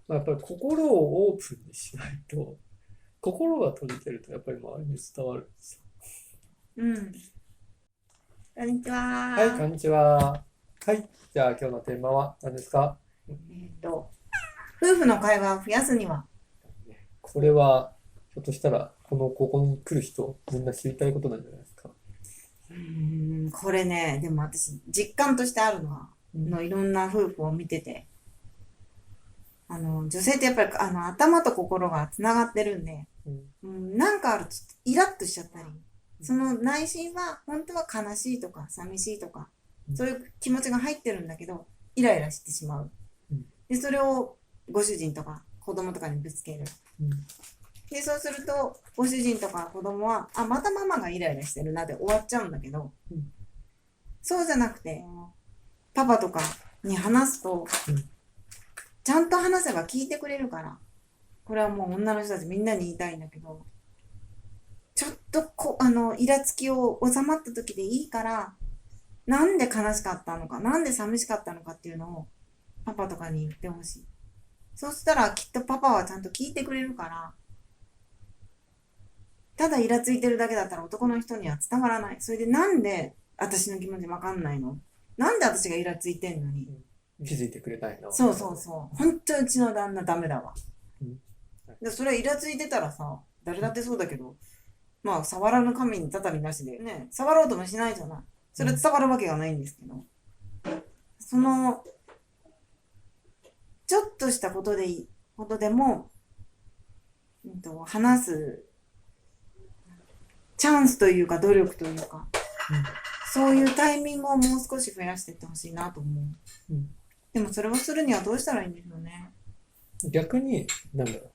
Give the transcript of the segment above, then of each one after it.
まあ、やっぱり心をオープンにしないと、心が閉じてるとやっぱり周りに伝わるんですよ。うん。こんにちはい、こは。んにちは。はい、じゃあ今日のテーマは何ですか？えっと、夫婦の会話を増やすには、これは、ひょっとしたら、ここに来る人、みんな知りたいことなんじゃないですか。これね、でも私、実感としてあるのは、うん、いろんな夫婦を見てて、女性ってやっぱり、頭と心がつながってるんで、うん、なんかあると、イラッとしちゃったり、その内心は、本当は悲しいとか、寂しいとか、うん、そういう気持ちが入ってるんだけど、イライラしてしまう。うん、で、それをご主人とか子供とかにぶつける。うん、で、そうすると、ご主人とか子供は、あ、またママがイライラしてるなで終わっちゃうんだけど、うん、そうじゃなくて、パパとかに話すと、うん。ちゃんと話せば聞いてくれるから、これはもう女の人たちみんなに言いたいんだけど、ちょっとイラつきを収まった時でいいから、なんで悲しかったのか、なんで寂しかったのかっていうのを、パパとかに言ってほしい。そうしたらきっとパパはちゃんと聞いてくれるから、ただイラついてるだけだったら男の人には伝わらない。それでなんで私の気持ちわかんないの、なんで私がイラついてんのに。気づいてくれないのみそうたいな。そうそう。本当うちの旦那ダメだわ。うん、で、それイラついてたらさ、誰だってそうだけど、まあ、触らぬ神にたたりなしでね、触ろうともしないじゃない。それ伝わるわけがないんですけど、その、ちょっとしたことでいい、ことでも、話すチャンスというか努力というか、そういうタイミングをもう少し増やしていってほしいなと思う。うん、でもそれをするにはどうしたらいいんでしょうね。うん。逆に、なんだろう。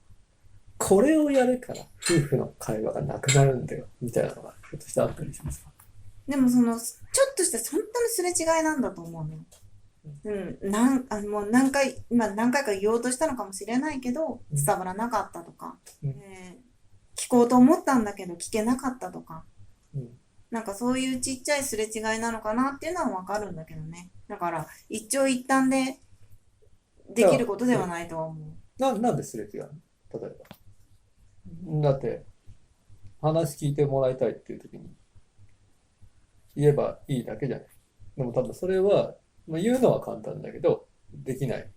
これをやるから夫婦の会話がなくなるんだよ、みたいなのがひょっとしてあったりしますか？でもちょっとした本当にすれ違いなんだと思うのよ。もう何回か言おうとしたのかもしれないけど、うん、伝わらなかったとか、うん、聞こうと思ったんだけど聞けなかったとか、うん。なんかそういうちっちゃいすれ違いなのかなっていうのはわかるんだけどね。だから一長一短ででだから、きることではないとは思う。なんですれ違うの？例えば。だって、話聞いてもらいたいっていう時に言えばいいだけじゃない。でも多分それは、まあ、言うのは簡単だけど、できない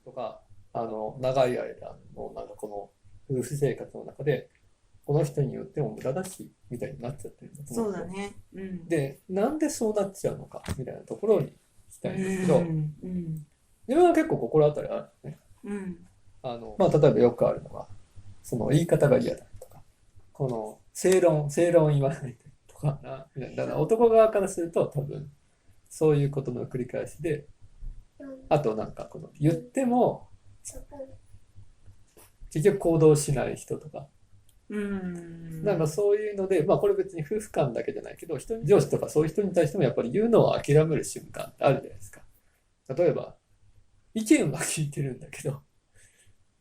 とか、長い間の、なんかこの夫婦生活の中で、この人によっても無駄だし、みたいになっちゃってるんだと思うんですよ。そうだね。うん。で、なんでそうなっちゃうのか、みたいなところに行きうたいんですけど、ん。うん。自分は結構心当たりあるんですね。うん。まあ、例えばよくあるのは、その言い方が嫌だとか、この正論言わないでとかな、みたいな。だから男側からすると多分、そういうことの繰り返しで、あとなんかこの言っても、結局行動しない人とか、うん。なんかそういうので、まあこれ別に夫婦間だけじゃないけど、上司とかそういう人に対してもやっぱり言うのを諦める瞬間ってあるじゃないですか。例えば、意見は聞いてるんだけど、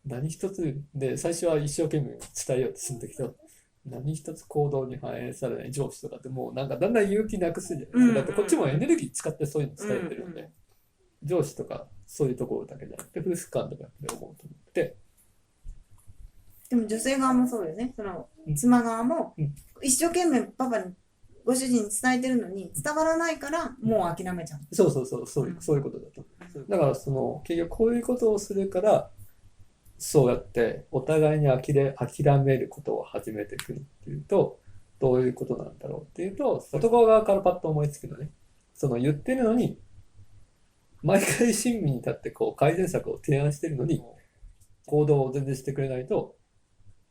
何一つで、最初は一生懸命伝えようとするんだけど、何一つ行動に反映されない上司とかってもうなんかだんだん勇気なくすじゃないでうん。すか。うん。だってこっちもエネルギー使ってそういうのうん。伝えてるんで、上司とかそういうところだけじゃなくて、夫婦間とかで思うと思って、でも女性側もそうよね。うん、妻側もうん、一生懸命パパに、ご主人に伝えてるのに伝わらないからうん、もう諦めちゃう。そういう、そういうことだと。だからその、結局こういうことをするから、そうやってお互いに諦めることを始めてくるっていうと、どういうことなんだろうっていうと、外側からパッと思いつくのね。その言ってるのに、毎回親身に立ってこう改善策を提案してるのに、行動を全然してくれないと、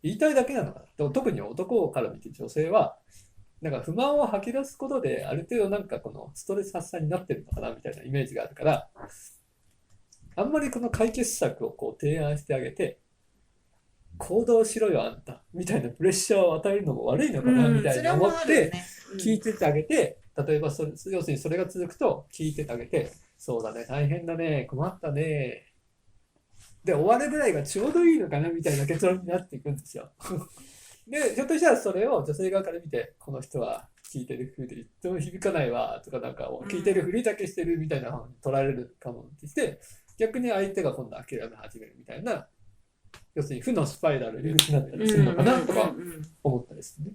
言いたいだけなのかな。特に男から見て女性は、なんか不満を吐き出すことで、ある程度なんかこのストレス発散になってるのかなみたいなイメージがあるから、あんまりこの解決策をこう提案してあげて、行動しろよあんたみたいなプレッシャーを与えるのも悪いのかなみうん、たいにそれも思ってあるよね。聞いててあげて、例えば要するにそれが続くと聞いててあげて、そうだね、大変だね、困ったね。で、終わるぐらいがちょうどいいのかなみたいな結論になっていくんですよ。で、ひょっとしたらそれを女性側から見て、この人は聞いてるふりで言っても響かないわとか、なんか聞いてるふりだけしてるみたいな方に取られるかもってして、逆に相手が今度諦め始めるみたいな、要するに負のスパイラルになったりするのかなとか思ったりするね。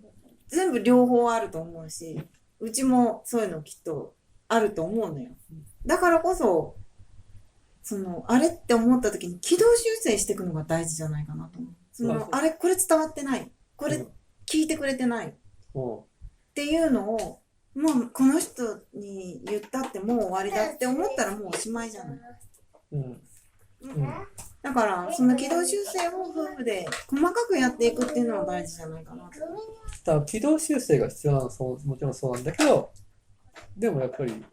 全部両方あると思うし、うちもそういうのきっとあると思うのよ。だからこそ、あれって思った時に軌道修正していくのが大事じゃないかなと思う。あれ、これ伝わってない。これ聞いてくれてない。っていうのを、もうこの人に言ったってもう終わりだって思ったらもうおしまいじゃない。だから、その軌道修正を夫婦で細かくやっていくっていうのは大事じゃないかなと。だから軌道修正が必要なのはもちろんそうなんだけど、でもやっぱり、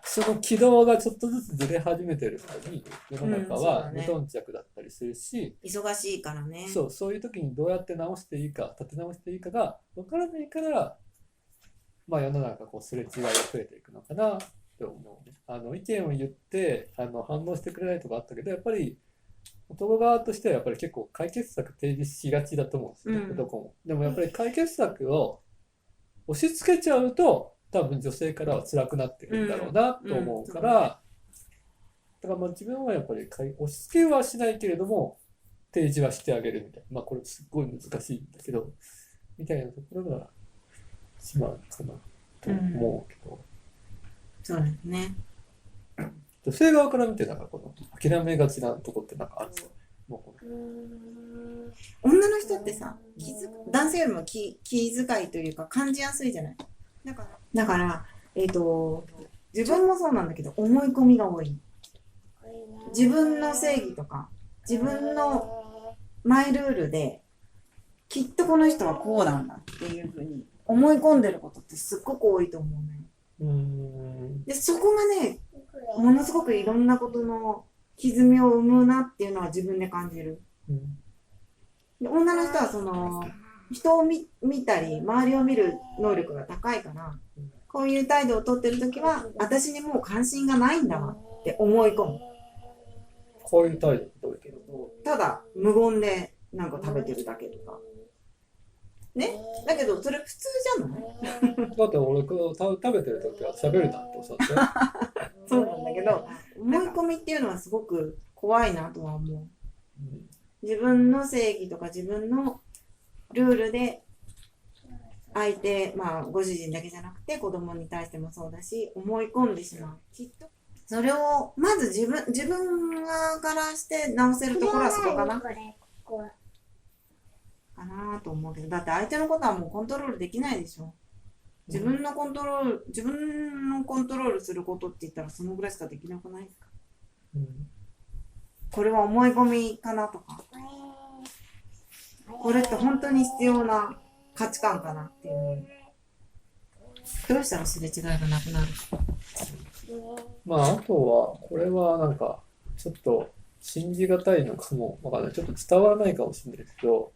その軌道がちょっとずつずれ始めてるのに、世の中は無頓着だったりするし、忙しいからね。そういう時にどうやって直していいか、立て直していいかが分からないから、まあ世の中すれ違いが増えていくのかなって思う。意見を言って反応してくれないとかあったけど、やっぱり男側としてはやっぱり結構解決策提示しがちだと思うんですよね、男も。でもやっぱり解決策を押し付けちゃうと、多分女性からは辛くなってくるんだろうなと思うから、だからまあ自分はやっぱり押し付けはしないけれども、提示はしてあげるみたいな。まあこれすっごい難しいんだけど、みたいなところが一番かなと思うけど。そうですね。女性側から見て、諦めがちなとこってなんかあるんですか？女の人ってさ、男性よりも気遣いというか感じやすいじゃない。だから、自分もそうなんだけど、思い込みが多い。自分の正義とか、自分のマイルールで、きっとこの人はこうなんだっていうふうに思い込んでることってすっごく多いと思うね。で、そこがね、ものすごくいろんなことの歪みを生むなっていうのは自分で感じる。で、女の人は人を見たり、周りを見る能力が高いから、こういう態度をとってるときは、私にもう関心がないんだわって思い込む。こういう態度ってどういうけど、ただ、無言でなんか食べてるだけとか。ね、だけどそれ普通じゃない？だって俺食べてる時は喋るなって教わってそうなんだけど、思い込みっていうのはすごく怖いなとは思う。自分の正義とか自分のルールで相手、まあご主人だけじゃなくて子供に対してもそうだし、思い込んでしまう。きっとそれをまず自分側からして直せるところはそこかな。かなと思うけど、だって相手のことはもうコントロールできないでしょ。自分のコントロールすることって言ったらそのぐらいしかできなくないですか。これは思い込みかなとか、これって本当に必要な価値観かなっていう。どうしたらすれ違いがなくなる？まああとはこれはなんかちょっと信じがたいのかもわからない。ちょっと伝わらないかもしれないですけど、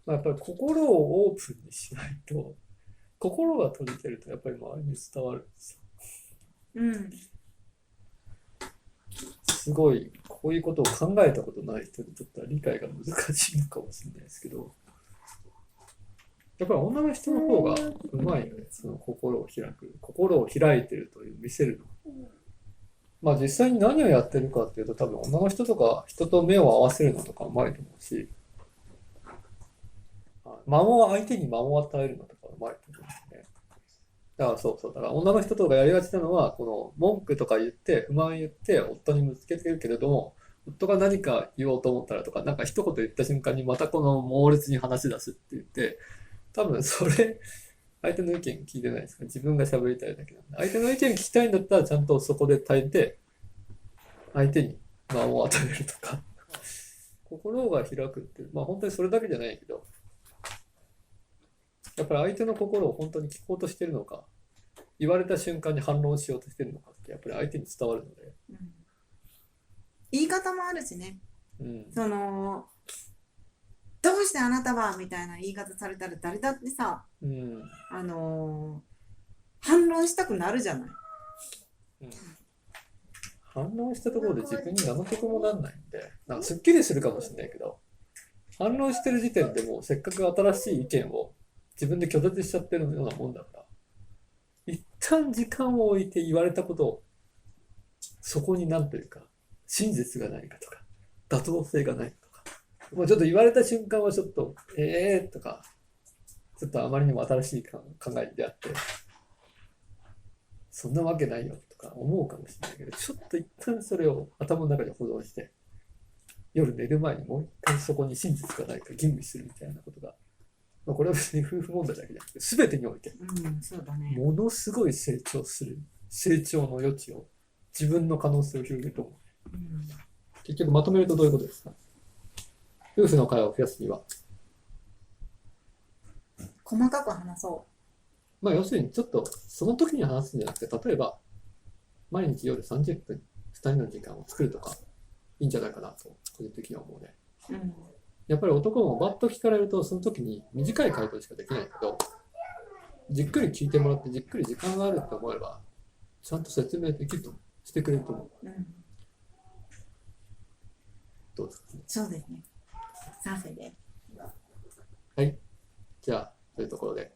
やっぱり心をオープンにしないと、心が閉じてるとやっぱり周りに伝わるんですよ。すごいこういうことを考えたことない人にとっては理解が難しいのかもしれないですけど、やっぱり女の人の方がうまいよね。その心を開いてるという見せるの。まあ実際に何をやってるかっていうと、多分女の人とか人と目を合わせるのとかうまいと思うし、相手に間を与えるのとかうまいと思うんですね。だから女の人とかやりがちなのは、この文句とか言って、不満言って夫にぶつけてるけれども、夫が何か言おうと思ったらとか、なんか一言言った瞬間にまたこの猛烈に話し出すって言って、多分それ、相手の意見聞いてないですか？自分が喋りたいだけなんで。相手の意見聞きたいんだったら、ちゃんとそこで耐えて、相手に間を与えるとか、心が開くって、まあ本当にそれだけじゃないけど、やっぱり相手の心を本当に聞こうとしてるのか、言われた瞬間に反論しようとしてるのかって、やっぱり相手に伝わるので。言い方もあるしね。どうしてあなたはみたいな言い方されたら誰だってさ、反論したくなるじゃない。反論したところで自分に何の得もなんないんで、なんかすっきりするかもしれないけど、反論してる時点でもうせっかく新しい意見を自分で拒絶しちゃってるようなもんだから、一旦時間を置いて言われたことを、そこになんというか、真実がないかとか、妥当性がないとか、もうちょっと言われた瞬間はちょっと、とか、ちょっとあまりにも新しい考えであって、そんなわけないよとか思うかもしれないけど、ちょっと一旦それを頭の中で保存して、夜寝る前にもう一回そこに真実がないか吟味するみたいなことが、まあ、これは別に夫婦問題だけじゃなくて、全てにおいて、そうだね。ものすごい成長する、成長の余地を、自分の可能性を広げると思う。結局まとめるとどういうことですか？夫婦の会話を増やすには、細かく話そまあ要するにちょっとその時に話すんじゃなくて、例えば毎日夜30分2人の時間を作るとかいいんじゃないかなと個人的には思うね。やっぱり男もバッと聞かれるとその時に短い回答しかできないけど、じっくり聞いてもらってじっくり時間があるって思えばちゃんと説明できるとしてくれると思う。どうですかね。そうですね。賛成で。はい。じゃあというところで、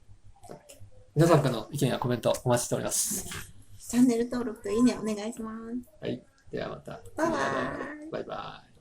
皆さんからの意見やコメントお待ちしております。チャンネル登録といいねお願いします。はい。ではまた。バイバイ。バイバイ。